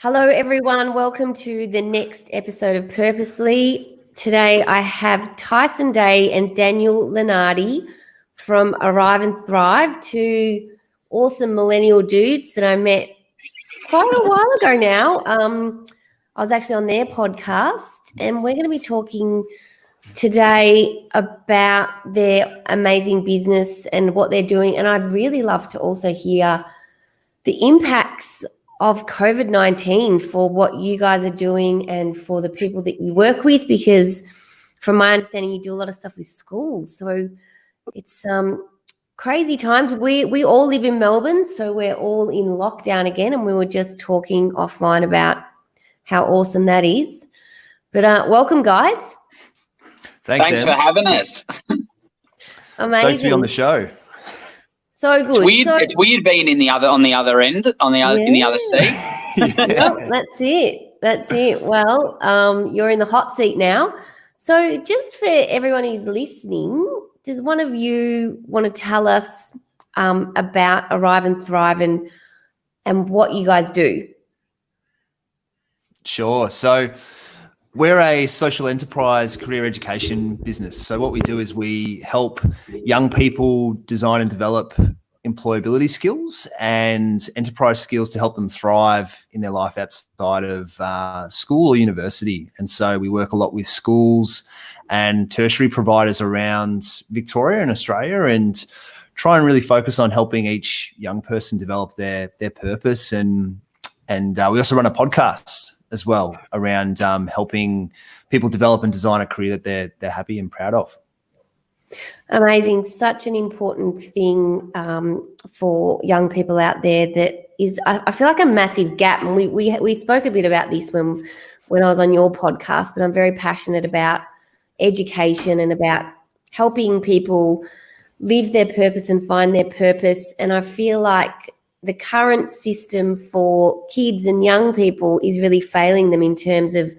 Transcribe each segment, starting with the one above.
Hello, everyone. Welcome to the next episode of Purposely. Today, I have Tyson Day and Daniel Lunardi from Arrive and Thrive, two awesome millennial dudes that I met quite a while ago now. I was actually on their podcast, and we're going to be talking today about their amazing business and what they're doing. And I'd really love to also hear the impacts of COVID-19 for what you guys are doing and for the people that you work with, because from my understanding, you do a lot of stuff with schools. So it's crazy times. We all live in Melbourne, so we're all in lockdown again, and we were just talking offline about how awesome that is. But welcome, guys. Thanks for having us. Amazing. Stoked to be on the show. So good. It's weird being in the other end, in the other seat. Well, that's it. Well, you're in the hot seat now. So just for everyone who's listening, does one of you want to tell us about Arrive and Thrive and what you guys do? Sure. So we're a social enterprise career education business. So what we do is we help young people design and develop employability skills and enterprise skills to help them thrive in their life outside of school or university. And so we work a lot with schools and tertiary providers around Victoria and Australia, and try and really focus on helping each young person develop their purpose. And we also run a podcast as well around helping people develop and design a career that they're happy and proud of. Amazing. Such an important thing for young people out there that is, I feel like, a massive gap. And we spoke a bit about this when I was on your podcast, but I'm very passionate about education and about helping people live their purpose and find their purpose. And I feel like the current system for kids and young people is really failing them in terms of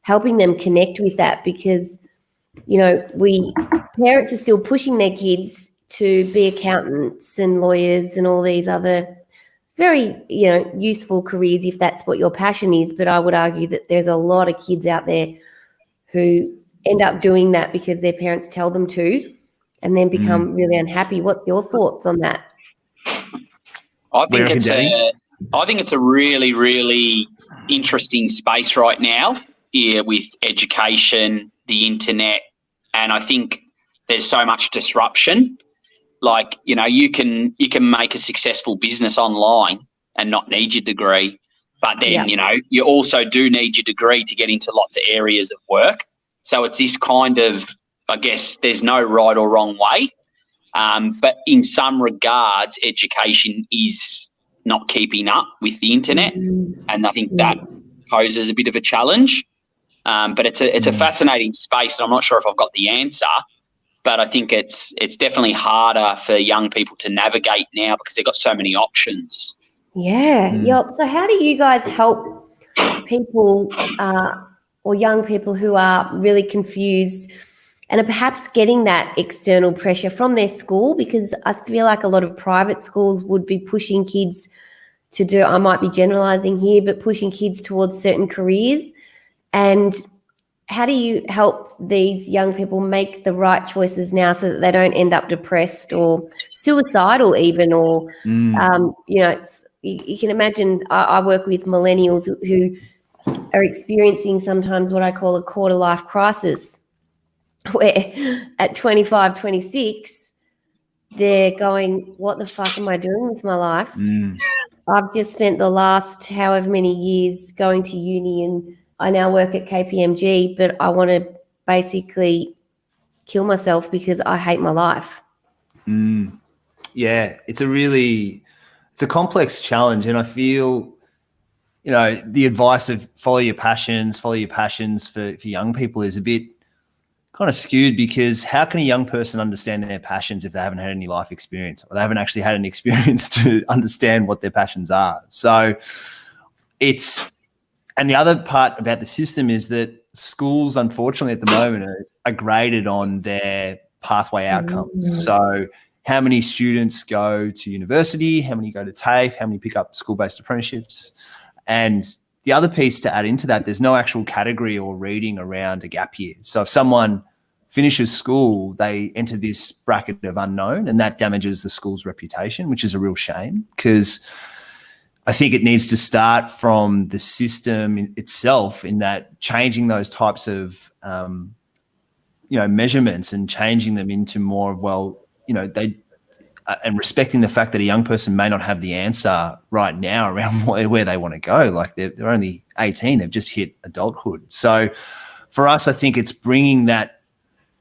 helping them connect with that, because, you know, parents are still pushing their kids to be accountants and lawyers and all these other very, useful careers if that's what your passion is. But I would argue that there's a lot of kids out there who end up doing that because their parents tell them to, and then become really unhappy. What's your thoughts on that? I think it's a really, really interesting space right now with education, the internet, and I think there's so much disruption. Like, you can make a successful business online and not need your degree, but then, you also do need your degree to get into lots of areas of work. So it's this kind of, I guess, there's no right or wrong way. But in some regards, education is not keeping up with the internet, and I think that poses a bit of a challenge. But it's a fascinating space, and I'm not sure if I've got the answer, but I think it's definitely harder for young people to navigate now because they've got so many options. Yeah. Yep. So how do you guys help people or young people who are really confused and are perhaps getting that external pressure from their school? Because I feel like a lot of private schools would be pushing kids to do, I might be generalizing here, but pushing kids towards certain careers. And how do you help these young people make the right choices now so that they don't end up depressed or suicidal even, or, you can imagine, I work with millennials who are experiencing sometimes what I call a quarter life crisis, where at 25, 26, they're going, what the fuck am I doing with my life? I've just spent the last however many years going to uni, and I now work at KPMG, but I want to basically kill myself because I hate my life. Yeah, it's a complex challenge. And I feel, the advice of follow your passions for young people is a bit kind of skewed, because how can a young person understand their passions if they haven't had any life experience, or they haven't actually had any experience to understand what their passions are? So and the other part about the system is that schools, unfortunately, at the moment are graded on their pathway outcomes. So how many students go to university, how many go to TAFE, how many pick up school-based apprenticeships. And the other piece to add into that, there's no actual category or reading around a gap year. So if someone finishes school, they enter this bracket of unknown, and that damages the school's reputation, which is a real shame, because I think it needs to start from the system itself, in that changing those types of measurements and changing them into more of, and respecting the fact that a young person may not have the answer right now around where they want to go. Like they're only 18, they've just hit adulthood. So for us, I think it's bringing that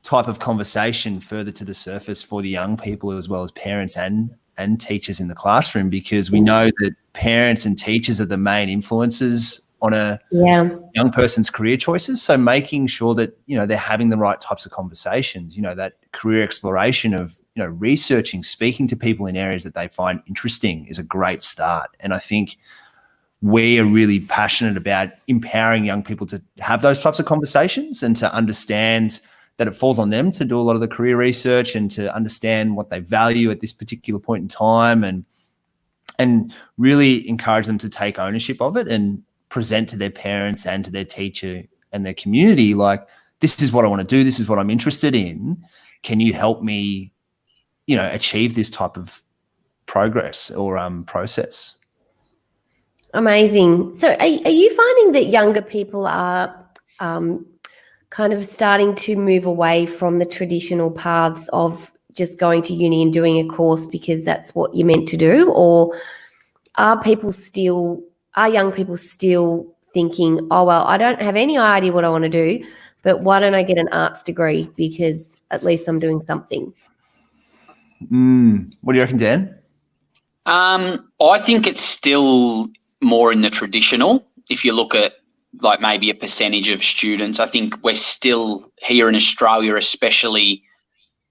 type of conversation further to the surface for the young people, as well as parents and teachers in the classroom, because we know that parents and teachers are the main influencers on a young person's career choices. So making sure that, they're having the right types of conversations, that career exploration of, researching, speaking to people in areas that they find interesting is a great start. And I think we are really passionate about empowering young people to have those types of conversations and to understand that it falls on them to do a lot of the career research and to understand what they value at this particular point in time, and really encourage them to take ownership of it and present to their parents and to their teacher and their community, like, this is what I want to do. This is what I'm interested in. Can you help me, achieve this type of progress or process? Amazing. So are you finding that younger people are kind of starting to move away from the traditional paths of just going to uni and doing a course because that's what you're meant to do? Or are young people still thinking, oh, well, I don't have any idea what I want to do, but why don't I get an arts degree because at least I'm doing something? What do you reckon, Dan? I think it's still more in the traditional. If you look at like maybe a percentage of students, I think we're still here in Australia, especially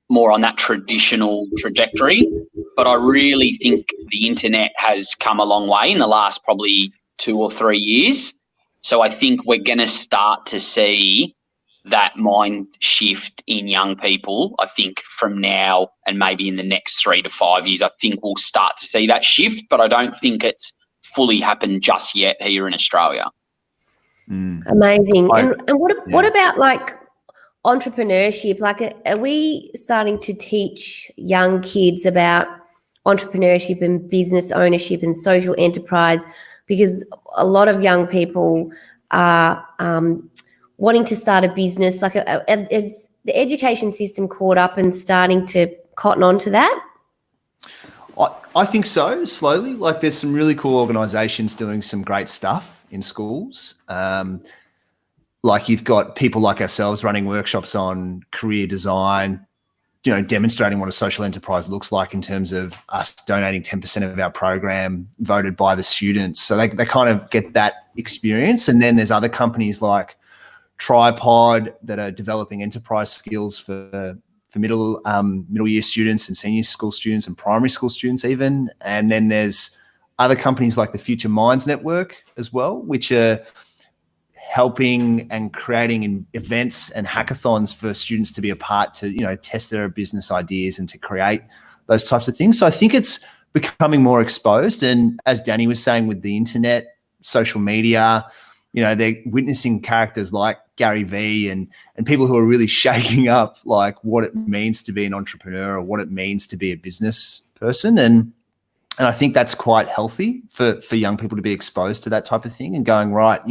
more on that traditional trajectory. But I really think the internet has come a long way in the last probably 2 or 3 years. So I think we're going to start to see that mind shift in young people. I think from now and maybe in the next 3 to 5 years, I think we'll start to see that shift, but I don't think it's fully happened just yet here in Australia. Amazing. And what about like entrepreneurship? Like, are we starting to teach young kids about entrepreneurship and business ownership and social enterprise? Because a lot of young people are wanting to start a business. Like, is the education system caught up and starting to cotton on to that? I think so, slowly. Like, there's some really cool organisations doing some great stuff in schools. Like, you've got people like ourselves running workshops on career design, demonstrating what a social enterprise looks like in terms of us donating 10% of our program voted by the students. So they kind of get that experience. And then there's other companies like Tripod that are developing enterprise skills for middle year students and senior school students and primary school students even. And then there's other companies like the Future Minds Network as well, which are helping and creating events and hackathons for students to be a part to, test their business ideas and to create those types of things. So I think it's becoming more exposed. And as Danny was saying, with the internet, social media, they're witnessing characters like Gary Vee and people who are really shaking up like what it means to be an entrepreneur or what it means to be a business person. And I think that's quite healthy for young people to be exposed to that type of thing and going, right,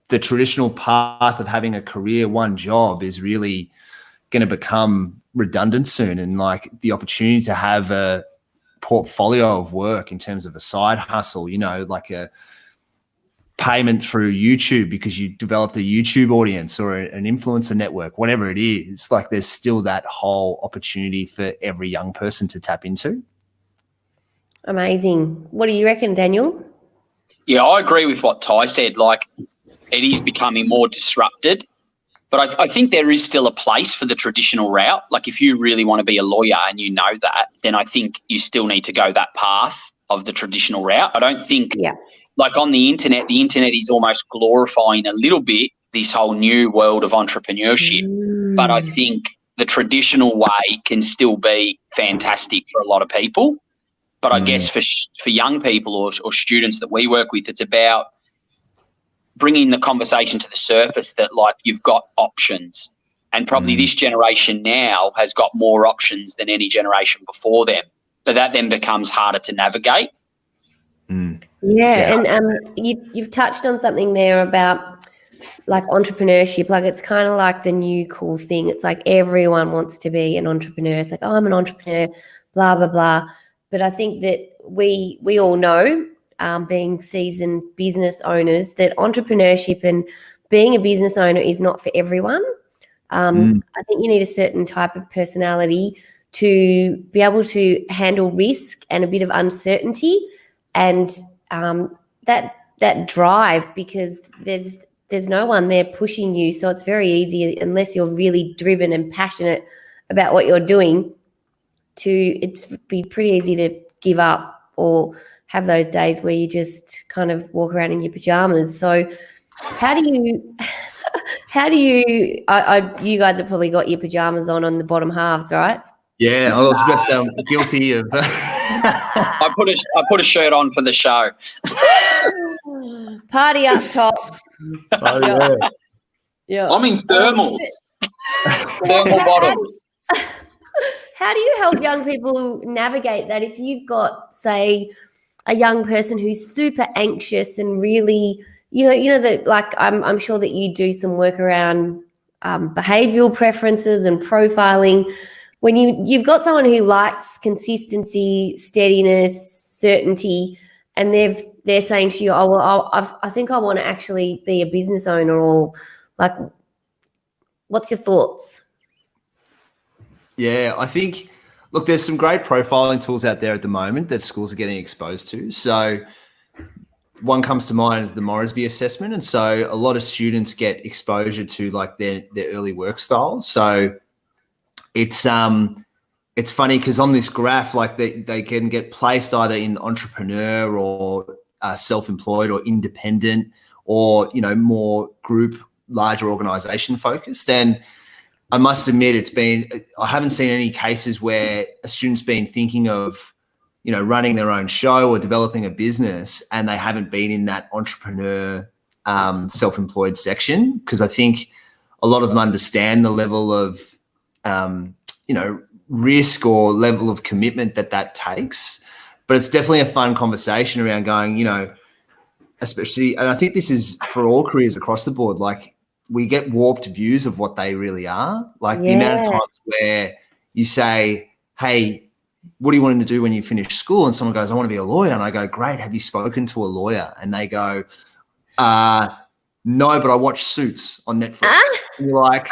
the traditional path of having a career, one job is really going to become redundant soon. And like the opportunity to have a portfolio of work in terms of a side hustle, like a payment through YouTube because you developed a YouTube audience or an influencer network, whatever it is, like there's still that whole opportunity for every young person to tap into. Amazing. What do you reckon, Daniel? Yeah, I agree with what Ty said. Like, it is becoming more disrupted, but I think there is still a place for the traditional route. Like, if you really want to be a lawyer and you know that, then I think you still need to go that path of the traditional route. I don't think, like on the internet is almost glorifying a little bit this whole new world of entrepreneurship. But I think the traditional way can still be fantastic for a lot of people. But I guess for young people or students that we work with, it's about bringing the conversation to the surface that, like, you've got options. And probably this generation now has got more options than any generation before them. But that then becomes harder to navigate. Yeah, and you've touched on something there about like entrepreneurship. Like, it's kind of like the new cool thing. It's like everyone wants to be an entrepreneur. It's like, oh, I'm an entrepreneur, blah, blah, blah. But I think that we all know, being seasoned business owners, that entrepreneurship and being a business owner is not for everyone. I think you need a certain type of personality to be able to handle risk and a bit of uncertainty, and that drive, because there's no one there pushing you. So it's very easy, unless you're really driven and passionate about what you're doing, it's be pretty easy to give up or have those days where you just kind of walk around in your pajamas. So how do you you guys have probably got your pajamas on the bottom halves, right? Yeah, I was just guilty of. I put a shirt on for the show. Party up top. Oh, Yeah. I'm in thermals. Thermal bottoms. How do you help young people navigate that? If you've got, say, a young person who's super anxious and really, you know that, like, I'm sure that you do some work around behavioural preferences and profiling. When you've got someone who likes consistency, steadiness, certainty, and they're saying to you, oh, well, I think I want to actually be a business owner, or like, what's your thoughts? Yeah, I think, look, there's some great profiling tools out there at the moment that schools are getting exposed to. So one comes to mind is the Moresby assessment. And so a lot of students get exposure to like their early work style. So it's funny because on this graph, like they can get placed either in entrepreneur or self-employed or independent, or, you know, more group, larger organization focused. And I must admit, I haven't seen any cases where a student's been thinking of, you know, running their own show or developing a business, and they haven't been in that entrepreneur, self-employed section, because I think a lot of them understand the level of, you know, risk or level of commitment that takes. But it's definitely a fun conversation around going, you know, especially, and I think this is for all careers across the board, like, we get warped views of what they really are. Like the amount of times where you say, hey, what do you want to do when you finish school? And someone goes, I want to be a lawyer. And I go, great. Have you spoken to a lawyer? And they go, no, but I watch Suits on Netflix. And you're like,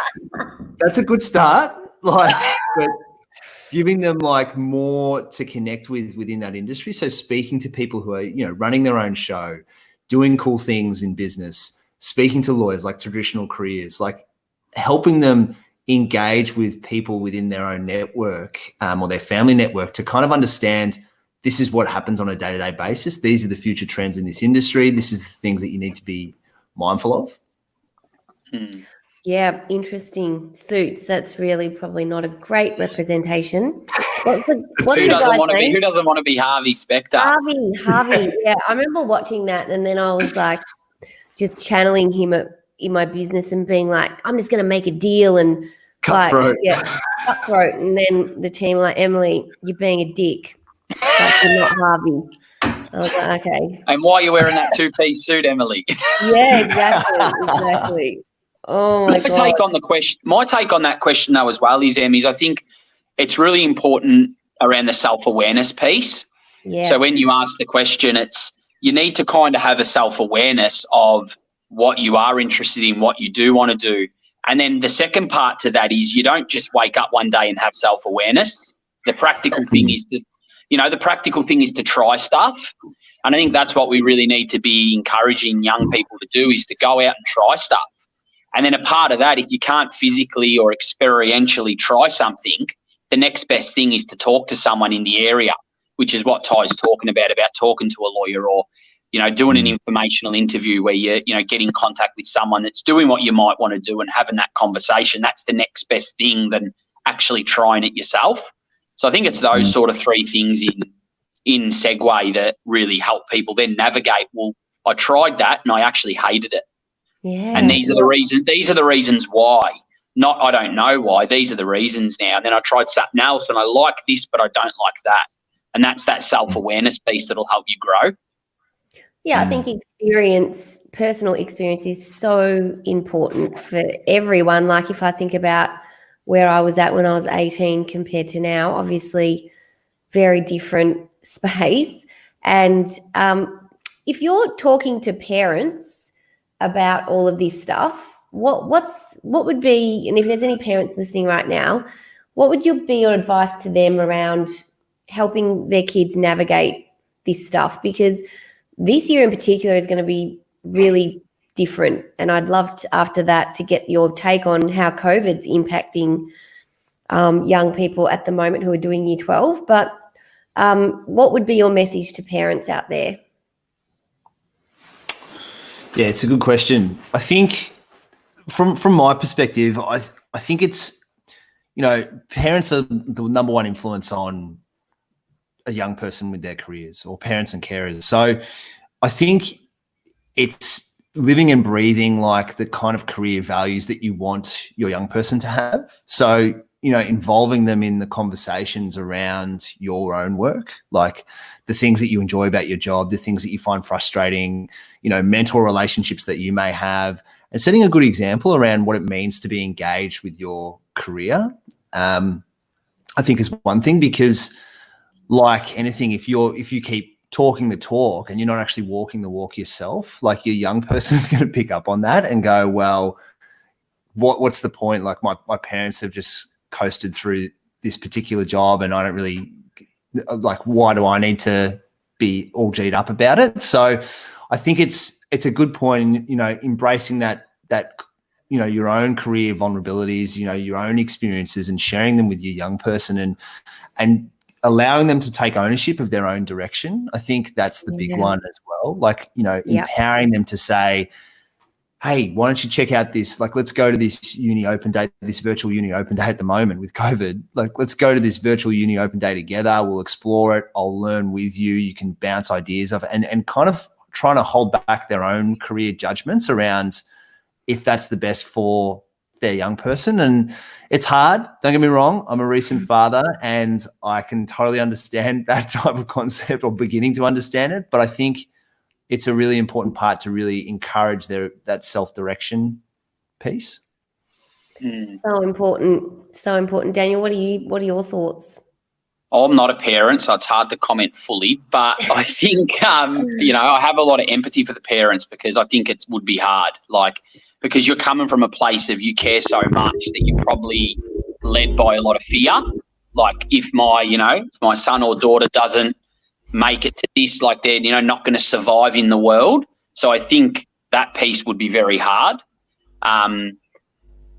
that's a good start. Like, but giving them like more to connect with within that industry. So speaking to people who are, you know, running their own show, doing cool things in business, speaking to lawyers, like traditional careers, like helping them engage with people within their own network, or their family network, to kind of understand this is what happens on a day-to-day basis. These are the future trends in this industry. This is the things that you need to be mindful of. Yeah, interesting. Suits. That's really probably not a great representation. Who doesn't want to be Harvey Specter? Harvey. Yeah, I remember watching that, and then I was like, just channeling him in my business and being like, I'm just going to make a deal, and cutthroat. Cutthroat. And then the team were like, Emily, you're being a dick. Like, you're not Harvey. I was like, okay. And why are you wearing that two-piece suit, Emily? Yeah, exactly. Oh my God. My take on that question though as well is, I think it's really important around the self-awareness piece. Yeah. So when you ask the question, you need to kind of have a self-awareness of what you are interested in, what you do want to do. And then the second part to that is, you don't just wake up one day and have self-awareness. The practical thing is to try stuff. And I think that's what we really need to be encouraging young people to do, is to go out and try stuff. And then a part of that, if you can't physically or experientially try something, the next best thing is to talk to someone in the area, which is what Ty's talking about talking to a lawyer, or, you know, doing an informational interview where you get in contact with someone that's doing what you might want to do and having that conversation. That's the next best thing than actually trying it yourself. So I think it's those sort of three things in Segway that really help people then navigate, well, I tried that and I actually hated it. Yeah. And these are the reasons why. Not I don't know why. These are the reasons now. And then I tried something else and I like this, but I don't like that. And that's that self-awareness piece that'll help you grow. Yeah, I think personal experience is so important for everyone. Like if I think about where I was at when I was 18 compared to now, obviously very different space. And if you're talking to parents about all of this stuff, what would be, and if there's any parents listening right now, what would be your advice to them around helping their kids navigate this stuff? Because this year in particular is going to be really different. And I'd love to, after that, to get your take on how COVID's impacting young people at the moment who are doing year 12. But what would be your message to parents out there? Yeah, it's a good question. I think from my perspective, I think it's, parents are the number one influence on a young person with their careers, or parents and carers. So I think it's living and breathing like the kind of career values that you want your young person to have. So, involving them in the conversations around your own work, like the things that you enjoy about your job, the things that you find frustrating, mentor relationships that you may have, and setting a good example around what it means to be engaged with your career, I think is one thing, because like anything, if you keep talking the talk and you're not actually walking the walk yourself, like your young person is going to pick up on that and go, well, what's the point? Like my parents have just coasted through this particular job and I don't really, like, why do I need to be all G'd up about it? So I think it's a good point, embracing that, your own career vulnerabilities, your own experiences, and sharing them with your young person and allowing them to take ownership of their own direction. I think that's the big one as well. Like, empowering them to say, hey, why don't you check out this? Like, let's go to this uni open day, this virtual uni open day at the moment with COVID. Like, let's go to this virtual uni open day together. We'll explore it. I'll learn with you. You can bounce ideas off, and kind of trying to hold back their own career judgments around if that's the best for their young person. And it's hard, don't get me wrong. I'm a recent father and I can totally understand that type of concept, or beginning to understand it. But I think it's a really important part to really encourage that self-direction piece. So important. Daniel, what are your thoughts? I'm not a parent, so it's hard to comment fully, but I think, I have a lot of empathy for the parents, because I think it would be hard, because you're coming from a place of you care so much that you're probably led by a lot of fear. Like if my son or daughter doesn't make it to this, like they're, not going to survive in the world. So I think that piece would be very hard. And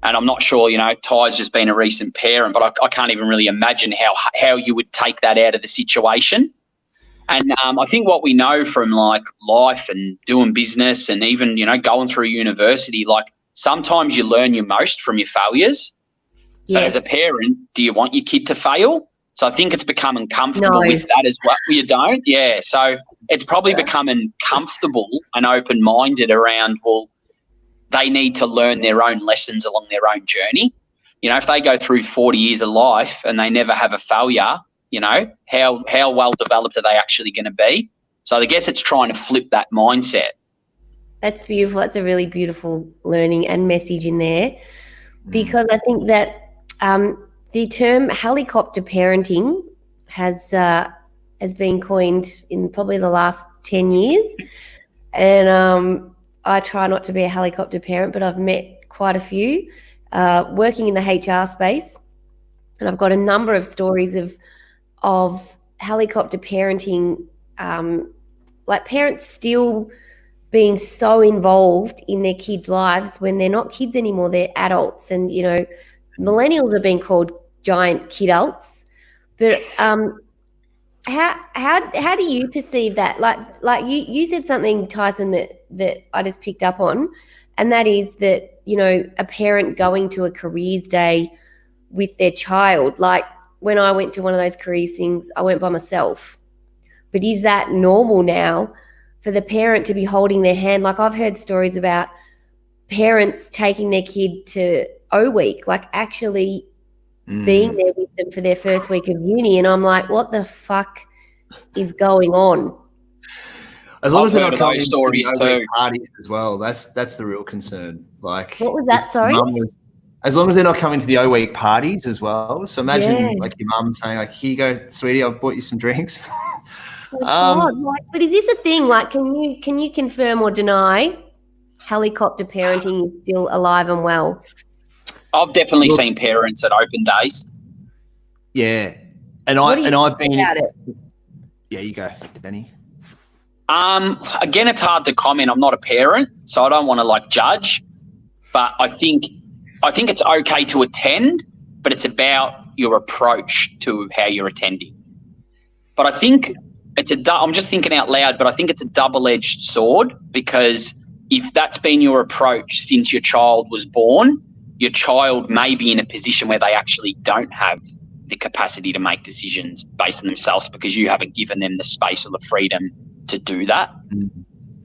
I'm not sure, Ty's just been a recent parent, but I can't even really imagine how you would take that out of the situation. And I think what we know from like life and doing business and even, going through university, like sometimes you learn your most from your failures. Yes. But as a parent, do you want your kid to fail? So I think it's becoming comfortable with that as well. You don't? Yeah. So it's probably becoming comfortable and open-minded around, well, they need to learn their own lessons along their own journey. If they go through 40 years of life and they never have a failure, how well developed are they actually going to be? So I guess it's trying to flip that mindset. That's beautiful. That's a really beautiful learning and message in there, because I think that the term helicopter parenting has been coined in probably the last 10 years. And I try not to be a helicopter parent, but I've met quite a few working in the HR space. And I've got a number of stories of helicopter parenting, like parents still being so involved in their kids' lives when they're not kids anymore, they're adults. And, millennials are being called giant kidults. But how do you perceive that? Like you said something, Tyson, that I just picked up on, and that is that, a parent going to a careers day with their child. Like when I went to one of those careers things, I went by myself. But is that normal now for the parent to be holding their hand? Like I've heard stories about parents taking their kid to O Week, like actually being there with them for their first week of uni. And I'm like, what the fuck is going on? As long as they're not heard coming those to stories the O-Week too. parties as well, that's the real concern. Like, What was that? Sorry? as long as they're not coming to the O-Week parties as well. So imagine Yeah. like your mum saying like, "Here you go, sweetie, I've bought you some drinks." Oh, God. Like, but is this a thing? Like, can you confirm or deny helicopter parenting is still alive and well? I've definitely seen parents at open days. Yeah, and What do you I've been think about it? Yeah, you go, Danny. Again, it's hard to comment. I'm not a parent, so I don't want to like judge. But I think it's okay to attend, but it's about your approach to how you're attending. But I think I'm just thinking out loud, but I think it's a double-edged sword, because if that's been your approach since your child was born, your child may be in a position where they actually don't have the capacity to make decisions based on themselves, because you haven't given them the space or the freedom to do that.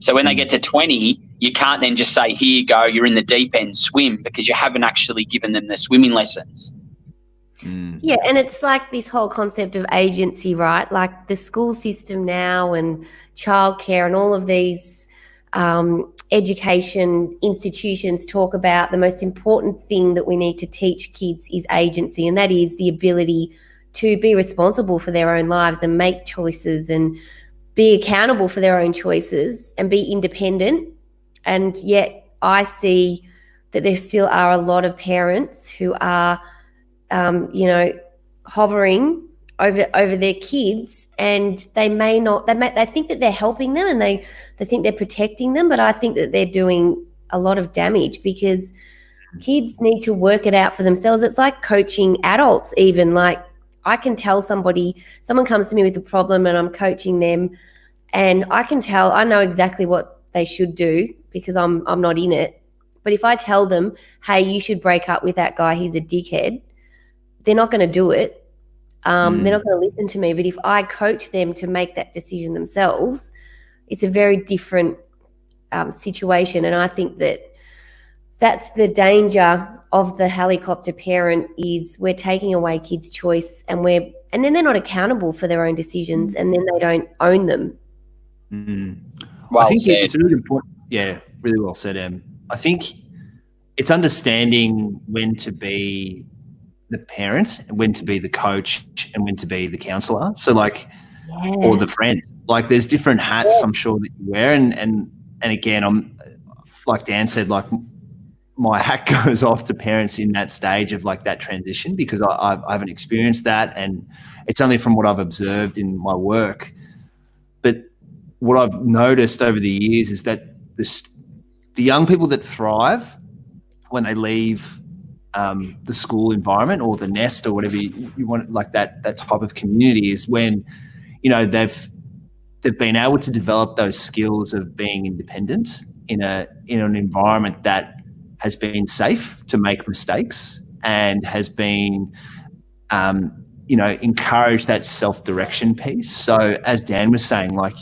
So when they get to 20, you can't then just say, here you go, you're in the deep end, swim, because you haven't actually given them the swimming lessons. Yeah, and it's like this whole concept of agency, right? Like the school system now and childcare and all of these education institutions talk about the most important thing that we need to teach kids is agency, and that is the ability to be responsible for their own lives and make choices and be accountable for their own choices and be independent. And yet I see that there still are a lot of parents who are hovering over their kids, and they think that they're helping them and they think they're protecting them, but I think that they're doing a lot of damage, because kids need to work it out for themselves. It's like coaching adults even. Like I can tell someone comes to me with a problem and I'm coaching them, and I know exactly what they should do because I'm not in it. But if I tell them, hey, you should break up with that guy, he's a dickhead, they're not going to do it. They're not going to listen to me. But if I coach them to make that decision themselves, it's a very different situation. And I think that's the danger of the helicopter parent, is we're taking away kids' choice, and then they're not accountable for their own decisions, and then they don't own them. Well I think said. it's really important. Yeah, really well said, Em. I think it's understanding when to be the parent, when to be the coach, and when to be the counselor. So like, or the friend. Like there's different hats I'm sure that you wear. And again, I'm like Dan said, like my hat goes off to parents in that stage of like that transition, because I haven't experienced that. And it's only from what I've observed in my work. But what I've noticed over the years is that the young people that thrive when they leave the school environment or the nest or whatever you want, like that type of community, is when, they've been able to develop those skills of being independent in an environment that has been safe to make mistakes and has been, encouraged that self-direction piece. So as Dan was saying, like,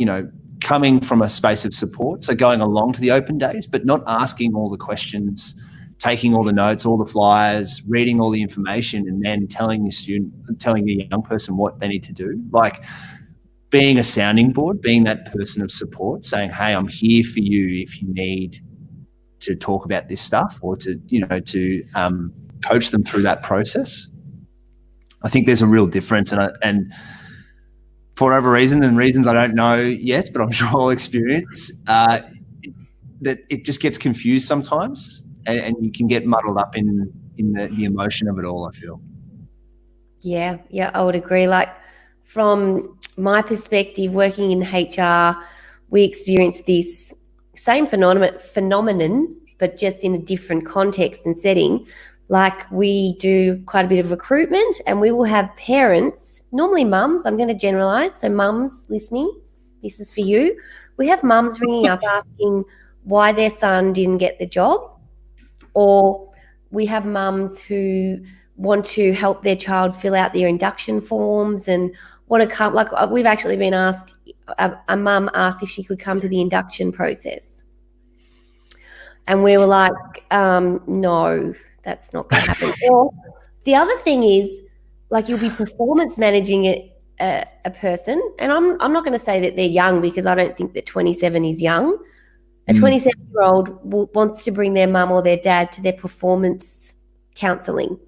coming from a space of support, so going along to the open days, but not asking all the questions, taking all the notes, all the flyers, reading all the information, and then telling the young person what they need to do. Like being a sounding board, being that person of support, saying, hey, I'm here for you if you need to talk about this stuff, or to coach them through that process. I think there's a real difference, and for whatever reason, and reasons I don't know yet, but I'm sure I'll experience, that it just gets confused sometimes, and you can get muddled up in the emotion of it all, I feel. Yeah, I would agree. Like from my perspective, working in HR, we experience this same phenomenon, but just in a different context and setting. Like we do quite a bit of recruitment, and we will have parents, normally mums, I'm going to generalize. So mums listening, this is for you. We have mums ringing up asking why their son didn't get the job, or we have mums who want to help their child fill out their induction forms and want to come. Like we've actually been asked, a mum asked if she could come to the induction process. And we were like, no, that's not going to happen. Or the other thing is, like, you'll be performance managing a person, and I'm not going to say that they're young, because I don't think that 27 is young. A 27-year-old wants to bring their mum or their dad to their performance counselling.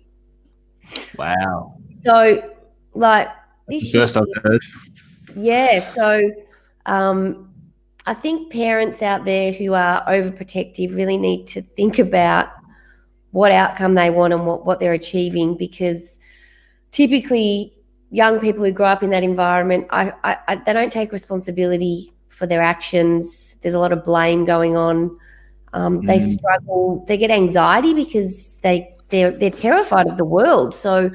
Wow. So, like, this First I've heard. Yeah. So, I think parents out there who are overprotective really need to think about what outcome they want and what they're achieving, because typically young people who grow up in that environment, they don't take responsibility for their actions. There's a lot of blame going on. They struggle. They get anxiety because they're terrified of the world. So,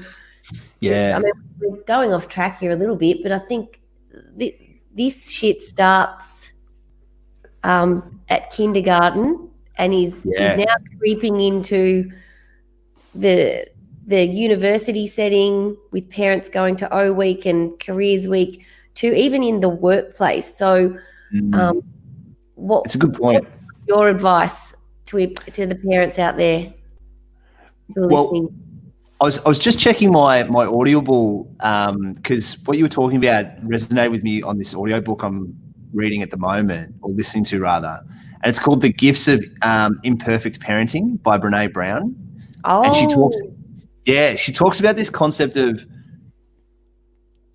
yeah, I mean, we're going off track here a little bit, but I think this shit starts at kindergarten and is now creeping into the university setting, with parents going to O Week and Careers Week, to even in the workplace. So, it's a good point. What's your advice to the parents out there who are listening? I was just checking my Audible, because what you were talking about resonated with me on this audiobook I'm reading at the moment, or listening to rather, and it's called The Gifts of Imperfect Parenting by Brené Brown. Oh. And she talks about this concept of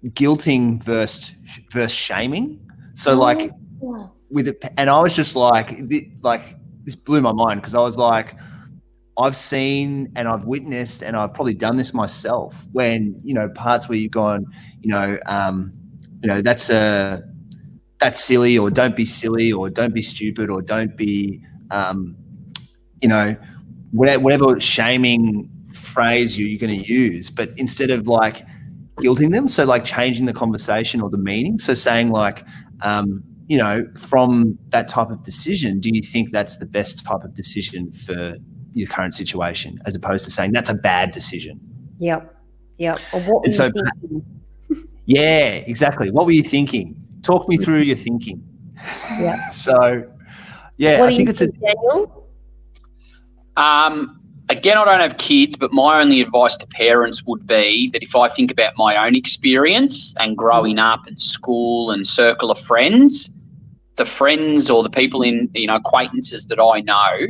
guilting versus shaming. So like with it, and I was just like this blew my mind, because I was like, I've seen and I've witnessed, and I've probably done this myself, when, parts where you've gone, that's silly, or don't be silly, or don't be stupid, or don't be, whatever shaming phrase you're going to use, but instead of like guilting them, so like changing the conversation or the meaning. So saying like, from that type of decision, do you think that's the best type of decision for your current situation, as opposed to saying that's a bad decision? Yep. Or what were you thinking? Yeah, exactly. What were you thinking? Talk me through your thinking. Yeah. So, yeah, what I think it's Daniel? Again, I don't have kids, but my only advice to parents would be that if I think about my own experience and growing up and school and circle of friends, the friends or the people in, acquaintances that I know,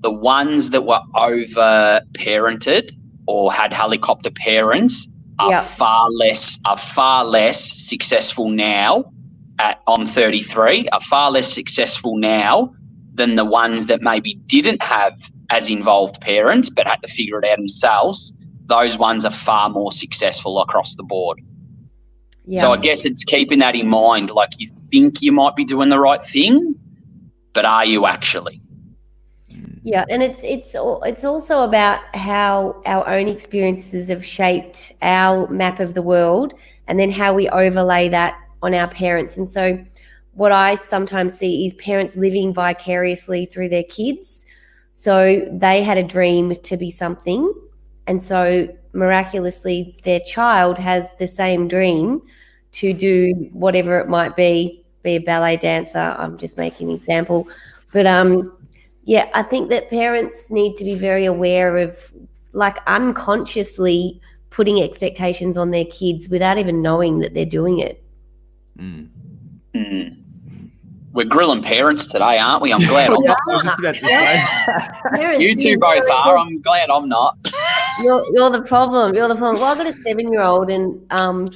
the ones that were over-parented or had helicopter parents are far less successful now. I'm 33, are far less successful now than the ones that maybe didn't have as involved parents but had to figure it out themselves. Those ones are far more successful across the board. Yeah. So I guess it's keeping that in mind. Like, you think you might be doing the right thing, but are you actually? Yeah, and it's also about how our own experiences have shaped our map of the world, and then how we overlay that on our parents. And so what I sometimes see is parents living vicariously through their kids. So they had a dream to be something, and so miraculously their child has the same dream to do whatever it might be a ballet dancer. I'm just making an example. But I think that parents need to be very aware of, like, unconsciously putting expectations on their kids without even knowing that they're doing it. We're grilling parents today, aren't we? I'm glad I'm not. I was just about to say. You two both are. I'm glad I'm not. You're the problem. Well, I've got a 7-year-old, and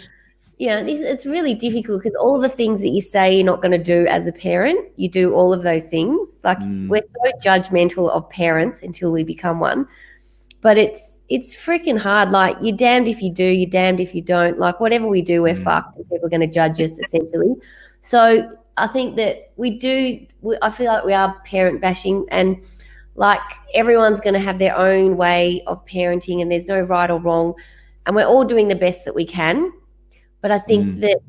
it's really difficult, because all the things that you say you're not going to do as a parent, you do all of those things. Like, we're so judgmental of parents until we become one. But it's freaking hard. Like, you're damned if you do, you're damned if you don't. Like, whatever we do, we're fucked, and people are going to judge us, essentially. So I think that I feel like we are parent bashing, and like, everyone's going to have their own way of parenting, and there's no right or wrong, and we're all doing the best that we can. But I think that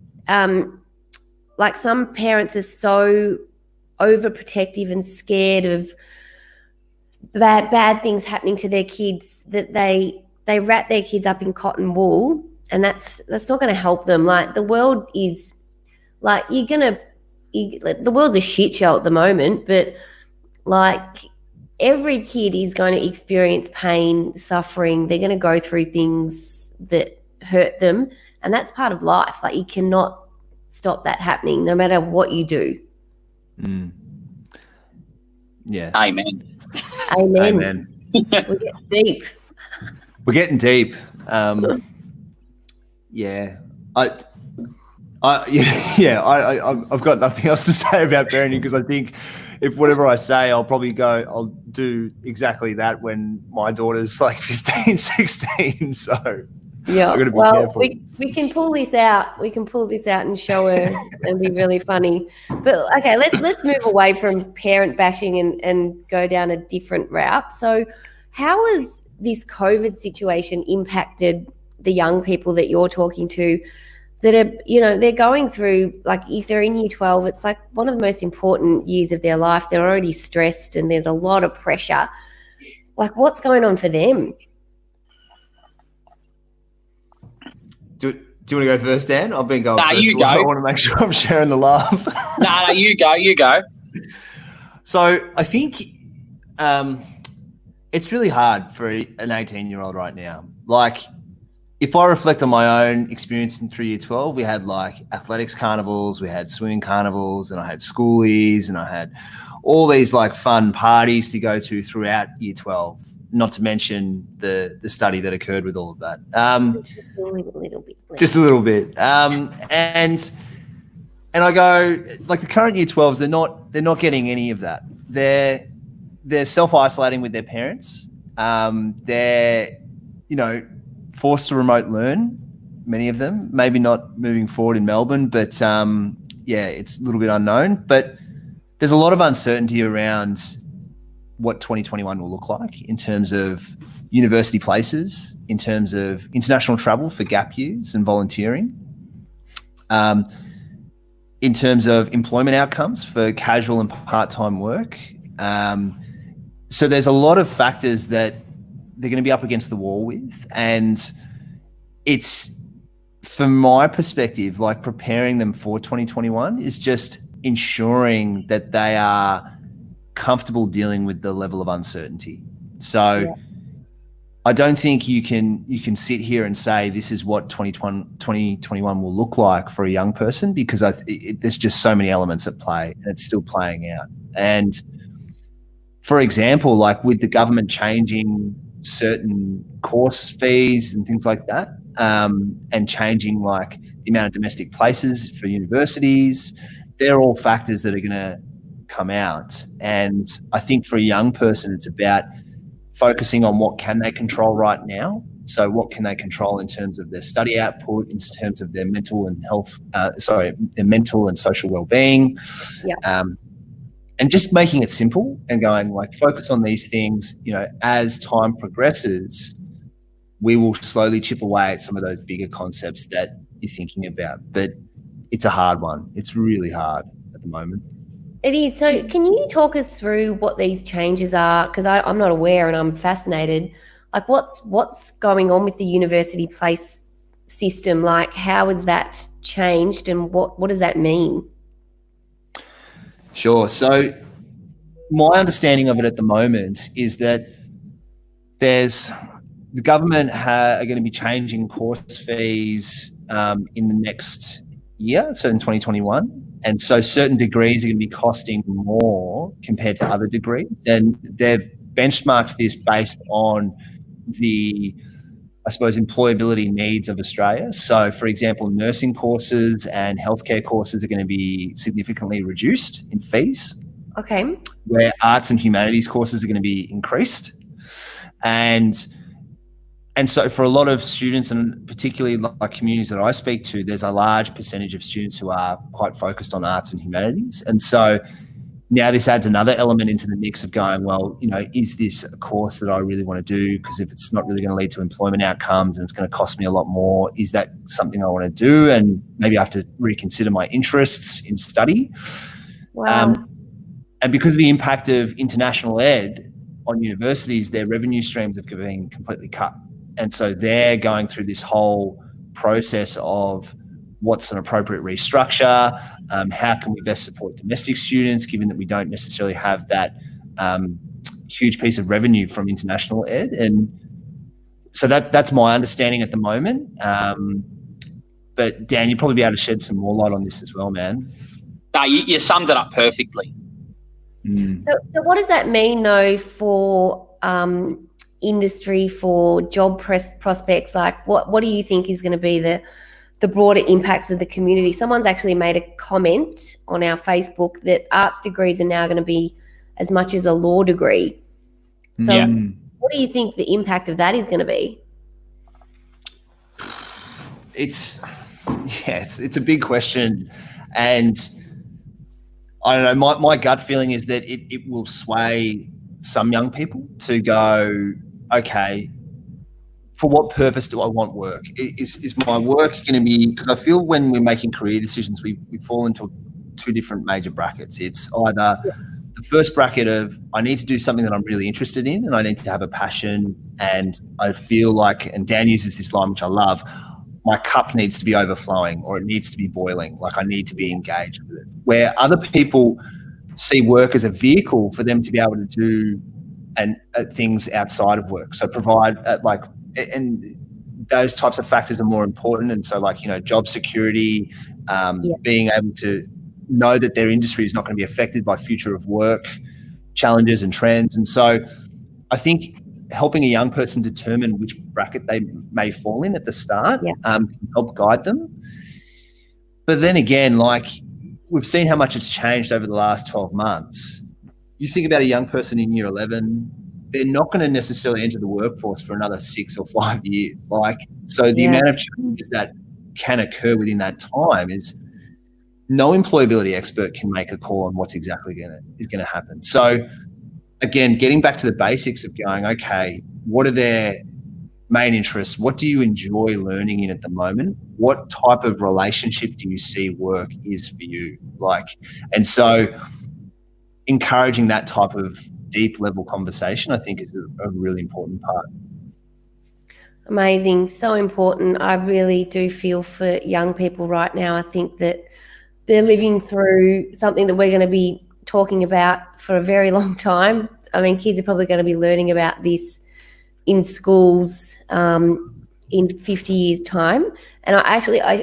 like, some parents are so overprotective and scared of bad things happening to their kids that they wrap their kids up in cotton wool, and that's not going to help them. Like, the world is like, the world's a shit show at the moment, but like, every kid is going to experience pain, suffering. They're going to go through things that hurt them, and that's part of life. Like, you cannot stop that happening no matter what you do. Yeah. Amen. Amen. We get deep. We're getting deep. Yeah. I've got nothing else to say about parenting, because I think if whatever I say, I'll do exactly that when my daughter's like 15, 16. So yeah, I've got to be well, careful. we can pull this out. We can pull this out and show her and be really funny. But okay, let's move away from parent bashing and go down a different route. So how has this COVID situation impacted the young people that you're talking to that are, they're going through, like, if they're in year 12, it's like one of the most important years of their life. They're already stressed and there's a lot of pressure. Like, what's going on for them? Do you want to go first, Dan? I've been going first. You go. I want to make sure I'm sharing the laugh. No, you go. So I think it's really hard for an 18-year-old right now. Like, if I reflect on my own experience through year 12, we had like athletics carnivals, we had swimming carnivals, and I had schoolies, and I had all these like fun parties to go to throughout year 12, not to mention the study that occurred with all of that. Just a little bit. And I go, like, the current year 12s, they're not getting any of that. They're self-isolating with their parents. They're, forced to remote learn, many of them, maybe not moving forward in Melbourne, but it's a little bit unknown. But there's a lot of uncertainty around what 2021 will look like in terms of university places, in terms of international travel for gap years and volunteering, in terms of employment outcomes for casual and part-time work. So there's a lot of factors that they're going to be up against the wall with. And it's, from my perspective, like, preparing them for 2021 is just ensuring that they are comfortable dealing with the level of uncertainty. So I don't think you can sit here and say this is what 2021 will look like for a young person, because there's just so many elements at play, and it's still playing out. And for example, like, with the government changing certain course fees and things like that, and changing like the amount of domestic places for universities, they're all factors that are going to come out. And I think for a young person, it's about focusing on what can they control right now. So what can they control in terms of their study output, in terms of their mental and their mental and social well-being. And just making it simple and going, like, focus on these things. As time progresses, we will slowly chip away at some of those bigger concepts that you're thinking about. But it's a hard one. It's really hard at the moment. It is. So can you talk us through what these changes are? Because I'm not aware and I'm fascinated. Like, what's going on with the university place system? Like, how has that changed and what does that mean? Sure. So my understanding of it at the moment is that the government are going to be changing course fees in the next year, so in 2021. And so certain degrees are going to be costing more compared to other degrees. And they've benchmarked this based on the, I suppose, employability needs of Australia. So, for example, nursing courses and healthcare courses are going to be significantly reduced in fees. Okay. Where arts and humanities courses are going to be increased. And so for a lot of students, and particularly like communities that I speak to, there's a large percentage of students who are quite focused on arts and humanities. And so now this adds another element into the mix of going, well, is this a course that I really want to do? Because if it's not really going to lead to employment outcomes and it's going to cost me a lot more, is that something I want to do? And maybe I have to reconsider my interests in study. Wow. And because of the impact of international ed on universities, their revenue streams have been completely cut. And so they're going through this whole process of what's an appropriate restructure, how can we best support domestic students, given that we don't necessarily have that huge piece of revenue from international ed. And so that's my understanding at the moment. But Dan, you'd probably be able to shed some more light on this as well, man. No, you summed it up perfectly. So what does that mean, though, for industry, for job prospects? Like, what do you think is going to be the broader impacts with the community? Someone's actually made a comment on our Facebook that arts degrees are now going to be as much as a law degree. So what do you think the impact of that is going to be? It's a big question. And I don't know, my gut feeling is that it will sway some young people to go, okay, for what purpose do I want work? Is my work going to be, because I feel when we're making career decisions, we fall into two different major brackets. It's either the first bracket of I need to do something that I'm really interested in and I need to have a passion, and I feel like, and Dan uses this line, which I love, my cup needs to be overflowing or it needs to be boiling. Like I need to be engaged with it. Where other people see work as a vehicle for them to be able to do things outside of work. So provide and those types of factors are more important. And so job security, being able to know that their industry is not going to be affected by future of work challenges and trends. And so I think helping a young person determine which bracket they may fall in at the start can help guide them. But then again, we've seen how much it's changed over the last 12 months. You think about a young person in year 11, they're not going to necessarily enter the workforce for another 6 or 5 years. So the amount of changes that can occur within that time is no employability expert can make a call on what's exactly is going to happen. So again, getting back to the basics of going, okay, what are their main interests? What do you enjoy learning in at the moment? What type of relationship do you see work is for you? And so encouraging that type of deep level conversation, I think, is a really important part. Amazing. So important. I really do feel for young people right now. I think that they're living through something that we're going to be talking about for a very long time. I mean, kids are probably going to be learning about this in schools in 50 years' time. And I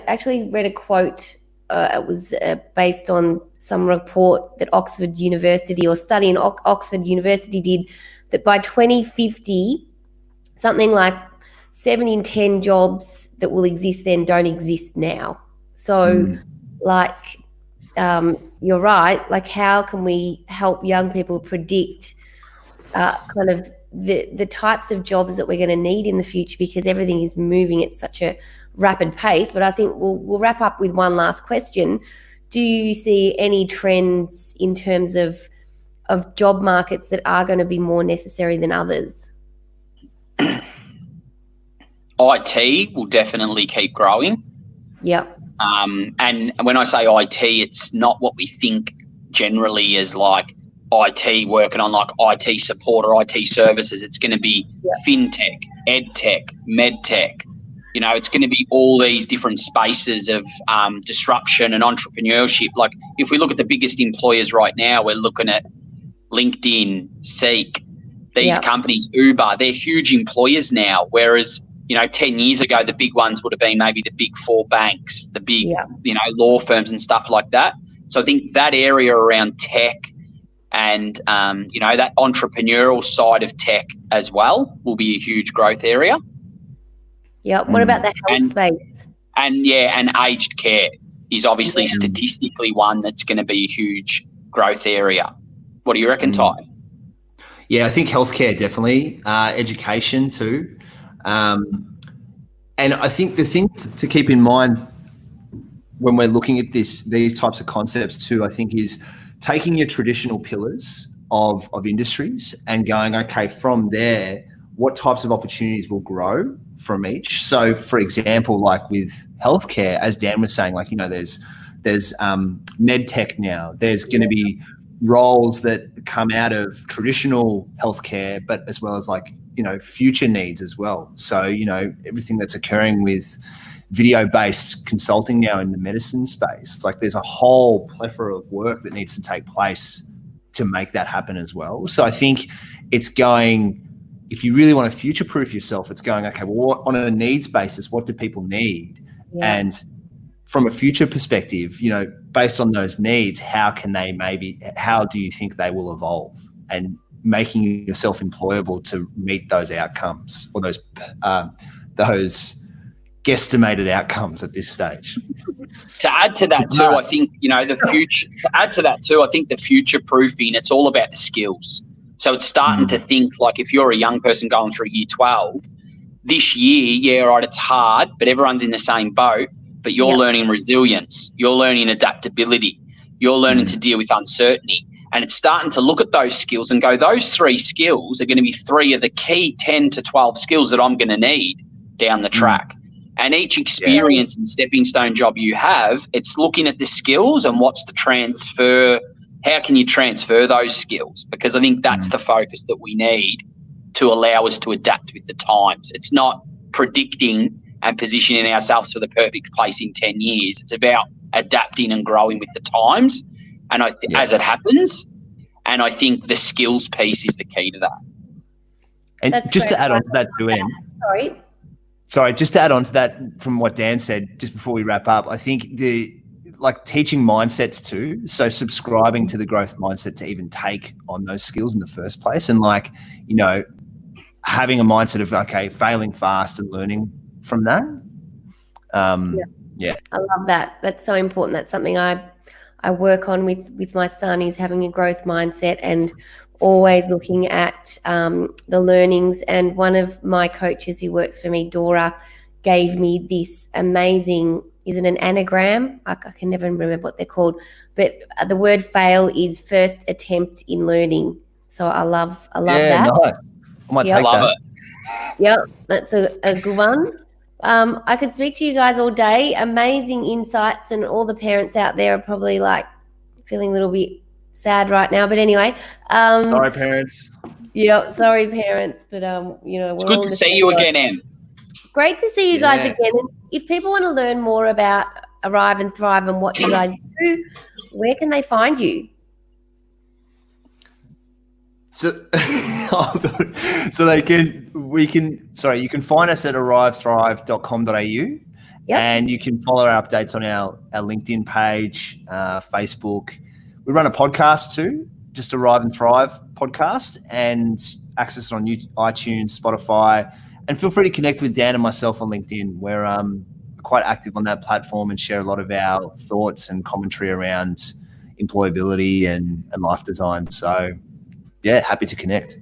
actually read a quote. It was based on some report that Oxford University, or study in Oxford University did, that by 2050, something like 7 in 10 jobs that will exist then don't exist now. So you're right. How can we help young people predict kind of the types of jobs that we're going to need in the future, because everything is moving at such a rapid pace. But I think we'll wrap up with one last question. Do you see any trends in terms of job markets that are going to be more necessary than others? IT will definitely keep growing. Yep. And when I say IT, it's not what we think generally as IT working on IT support or IT services. It's going to be fintech, edtech, medtech. It's going to be all these different spaces of disruption and entrepreneurship. If we look at the biggest employers right now, we're looking at LinkedIn, Seek, these companies, Uber. They're huge employers now, whereas 10 years ago, the big ones would have been maybe the big 4 banks, the big, law firms and stuff like that. So I think that area around tech and, that entrepreneurial side of tech as well will be a huge growth area. Yeah. What about the health space? And aged care is obviously statistically one that's going to be a huge growth area. What do you reckon, Ty? Yeah, I think healthcare definitely, education too. And I think the thing to keep in mind when we're looking at these types of concepts too, I think, is taking your traditional pillars of industries and going, okay, from there, what types of opportunities will grow from each? So, for example, with healthcare, as Dan was saying, there's med tech now. There's going to be roles that come out of traditional healthcare, but as well as future needs as well. So, everything that's occurring with video-based consulting now in the medicine space, there's a whole plethora of work that needs to take place to make that happen as well. So I think it's going, if you really want to future-proof yourself, it's going, okay, well, on a needs basis, what do people need? Yeah. And from a future perspective, you know, based on those needs, how do you think they will evolve? And making yourself employable to meet those outcomes, or those guesstimated outcomes at this stage. To add to that too, I think, you know, the future proofing, it's all about the skills. So it's starting to think like, if you're a young person going through year 12, this year, yeah, right, it's hard, but everyone's in the same boat, but you're learning resilience, you're learning adaptability, you're learning to deal with uncertainty. And it's starting to look at those skills and go, those 3 skills are going to be 3 of the key 10 to 12 skills that I'm going to need down the track. And each experience and stepping stone job you have, it's looking at the skills and what's the transfer, how can you transfer those skills? Because I think that's the focus that we need to allow us to adapt with the times. It's not predicting and positioning ourselves for the perfect place in 10 years. It's about adapting and growing with the times. And as it happens, and I think the skills piece is the key to that. And that's just to add on to that too, Em. Sorry, just to add on to that from what Dan said, just before we wrap up, I think teaching mindsets too. So subscribing to the growth mindset to even take on those skills in the first place, and having a mindset of, okay, failing fast and learning from that. I love that. That's so important. That's something I work on with my son, is having a growth mindset and always looking at the learnings. And one of my coaches who works for me, Dora, gave me this amazing, is it an anagram? I can never remember what they're called, but the word fail is first attempt in learning. So I love that. Nice. I might take that. Yep, that's a good one. I could speak to you guys all day. Amazing insights, and all the parents out there are probably feeling a little bit sad right now. But anyway, sorry, parents. Yeah, sorry, parents. But it's good to see you again, Em. Great to see you guys again. And if people want to learn more about Arrive and Thrive and what you guys do, where can they find you? So you can find us at arrivethrive.com.au. And you can follow our updates on our LinkedIn page, Facebook. We run a podcast too, just Arrive and Thrive podcast, and access it on iTunes, Spotify, and feel free to connect with Dan and myself on LinkedIn. We're quite active on that platform and share a lot of our thoughts and commentary around employability and life design. So happy to connect.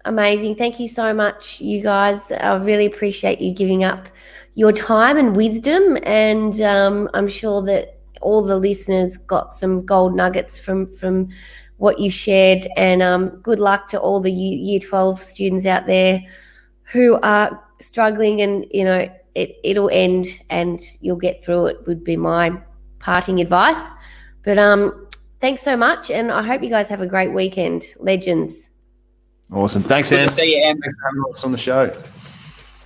Amazing. Thank you so much, you guys. I really appreciate you giving up your time and wisdom. And I'm sure that all the listeners got some gold nuggets from what you shared. And good luck to all the Year 12 students out there who are struggling. And, it'll end and you'll get through it, would be my parting advice. But thanks so much, and I hope you guys have a great weekend. Legends. Awesome. Thanks, Em. Good to see you, Em. Thanks for having us on the show.